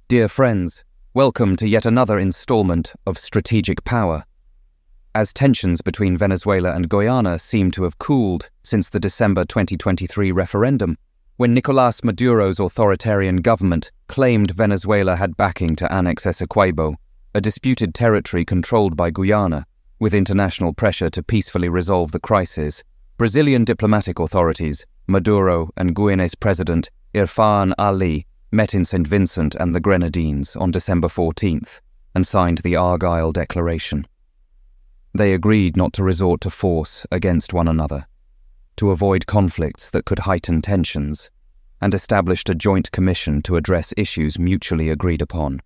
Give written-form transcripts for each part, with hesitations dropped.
Dear friends, welcome to yet another installment of Strategic Power. As tensions between Venezuela and Guyana seem to have cooled since the December 2023 referendum, when Nicolás Maduro's authoritarian government claimed Venezuela had backing to annex Essequibo, a disputed territory controlled by Guyana, with international pressure to peacefully resolve the crisis, Brazilian diplomatic authorities, Maduro and Guyanese President Irfan Ali, met in St. Vincent and the Grenadines on December 14th and signed the Argyle Declaration. They agreed not to resort to force against one another, to avoid conflicts that could heighten tensions, and established a joint commission to address issues mutually agreed upon.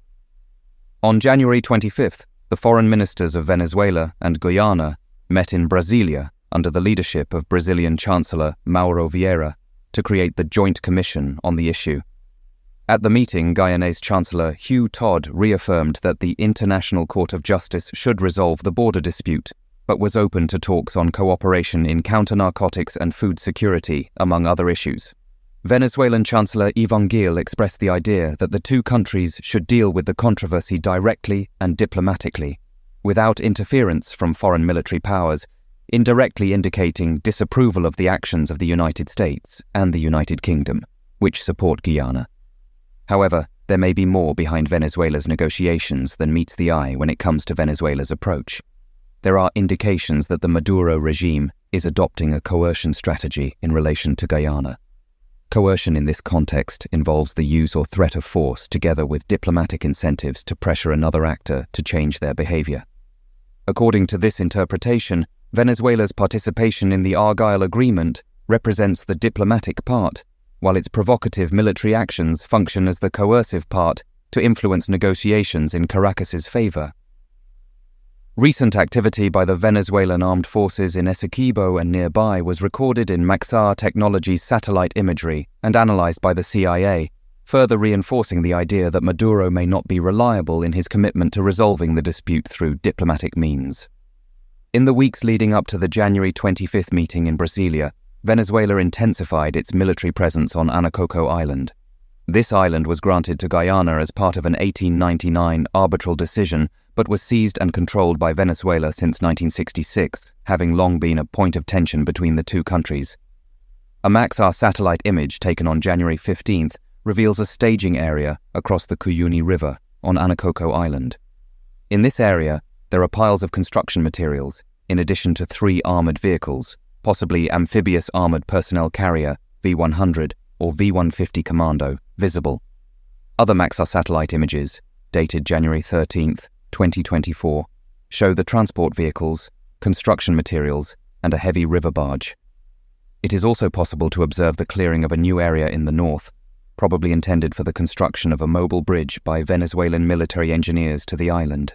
On January 25th, the foreign ministers of Venezuela and Guyana met in Brasilia under the leadership of Brazilian Chancellor Mauro Vieira to create the Joint Commission on the issue. At the meeting, Guyanese Chancellor Hugh Todd reaffirmed that the International Court of Justice should resolve the border dispute, but was open to talks on cooperation in counter-narcotics and food security, among other issues. Venezuelan Chancellor Ivan Gil expressed the idea that the two countries should deal with the controversy directly and diplomatically, without interference from foreign military powers, indirectly indicating disapproval of the actions of the United States and the United Kingdom, which support Guyana. However, there may be more behind Venezuela's negotiations than meets the eye when it comes to Venezuela's approach. There are indications that the Maduro regime is adopting a coercion strategy in relation to Guyana. Coercion in this context involves the use or threat of force together with diplomatic incentives to pressure another actor to change their behavior. According to this interpretation, Venezuela's participation in the Argyle Agreement represents the diplomatic part, while its provocative military actions function as the coercive part to influence negotiations in Caracas's favor. Recent activity by the Venezuelan armed forces in Essequibo and nearby was recorded in Maxar Technologies satellite imagery and analyzed by the CIA, further reinforcing the idea that Maduro may not be reliable in his commitment to resolving the dispute through diplomatic means. In the weeks leading up to the January 25th meeting in Brasilia, Venezuela intensified its military presence on Anacoco Island. This island was granted to Guyana as part of an 1899 arbitral decision, but was seized and controlled by Venezuela since 1966, having long been a point of tension between the two countries. A Maxar satellite image taken on January 15th reveals a staging area across the Cuyuni River on Anacoco Island. In this area, there are piles of construction materials, in addition to 3 armoured vehicles, possibly amphibious armoured personnel carrier V-100 or V-150 Commando, visible. Other Maxar satellite images, dated January 13th, 2024, show the transport vehicles, construction materials, and a heavy river barge. It is also possible to observe the clearing of a new area in the north, probably intended for the construction of a mobile bridge by Venezuelan military engineers to the island.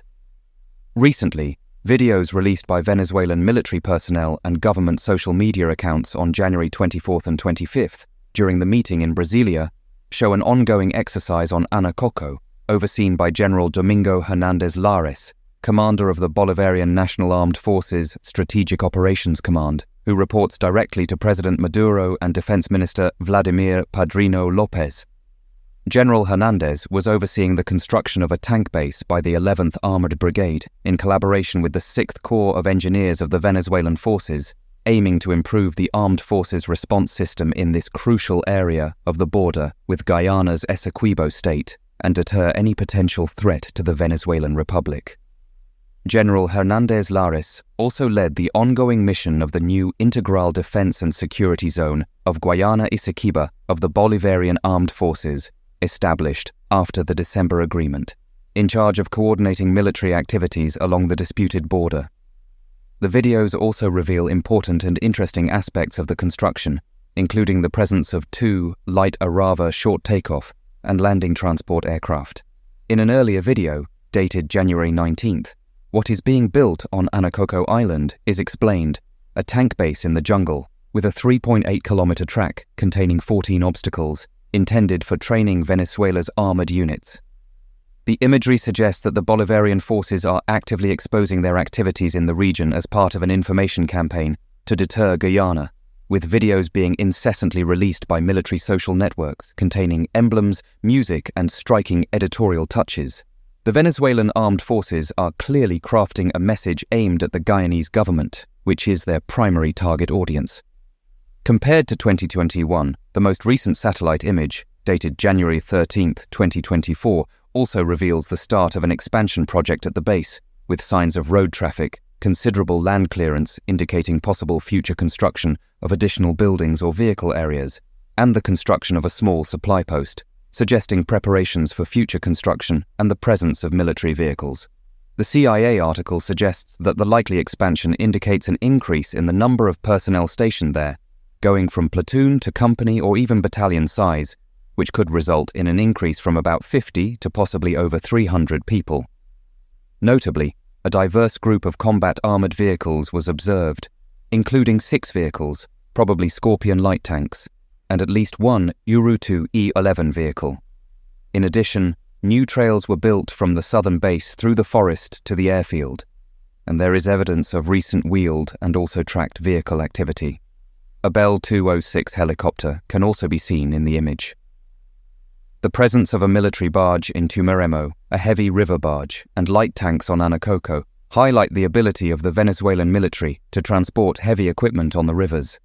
Recently, videos released by Venezuelan military personnel and government social media accounts on January 24th and 25th, during the meeting in Brasilia, show an ongoing exercise on Anacoco, overseen by General Domingo Hernandez Lares, commander of the Bolivarian National Armed Forces Strategic Operations Command, who reports directly to President Maduro and Defense Minister Vladimir Padrino López. General Hernandez was overseeing the construction of a tank base by the 11th Armored Brigade in collaboration with the 6th Corps of Engineers of the Venezuelan forces, aiming to improve the armed forces response system in this crucial area of the border with Guyana's Essequibo state and deter any potential threat to the Venezuelan Republic. General Hernandez Lares also led the ongoing mission of the new Integral Defense and Security Zone of Guayana Essequibo of the Bolivarian Armed Forces, established after the December agreement, in charge of coordinating military activities along the disputed border. The videos also reveal important and interesting aspects of the construction, including the presence of 2 light Arava short takeoff and landing transport aircraft. In an earlier video, dated January 19th, what is being built on Anacoco Island is explained: a tank base in the jungle with a 3.8-kilometer track containing 14 obstacles, intended for training Venezuela's armoured units. The imagery suggests that the Bolivarian forces are actively exposing their activities in the region as part of an information campaign to deter Guyana, with videos being incessantly released by military social networks containing emblems, music, and striking editorial touches. The Venezuelan armed forces are clearly crafting a message aimed at the Guyanese government, which is their primary target audience. Compared to 2021, the most recent satellite image, dated January 13, 2024, also reveals the start of an expansion project at the base, with signs of road traffic, considerable land clearance indicating possible future construction of additional buildings or vehicle areas, and the construction of a small supply post, suggesting preparations for future construction and the presence of military vehicles. The CIA article suggests that the likely expansion indicates an increase in the number of personnel stationed there, going from platoon to company or even battalion size, which could result in an increase from about 50 to possibly over 300 people. Notably, a diverse group of combat armoured vehicles was observed, including 6 vehicles, probably Scorpion light tanks, and at least one Urutu E-11 vehicle. In addition, new trails were built from the southern base through the forest to the airfield, and there is evidence of recent wheeled and also tracked vehicle activity. A Bell 206 helicopter can also be seen in the image. The presence of a military barge in Tumeremo, a heavy river barge, and light tanks on Anacoco highlight the ability of the Venezuelan military to transport heavy equipment on the rivers.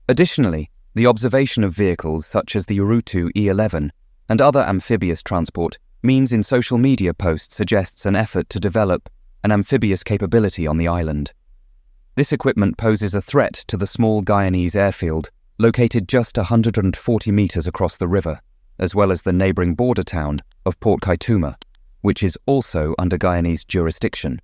Additionally, the observation of vehicles such as the Urutu E-11 and other amphibious transport means in social media posts suggests an effort to develop an amphibious capability on the island. This equipment poses a threat to the small Guyanese airfield, located just 140 meters across the river, as well as the neighboring border town of Port Kaituma, which is also under Guyanese jurisdiction.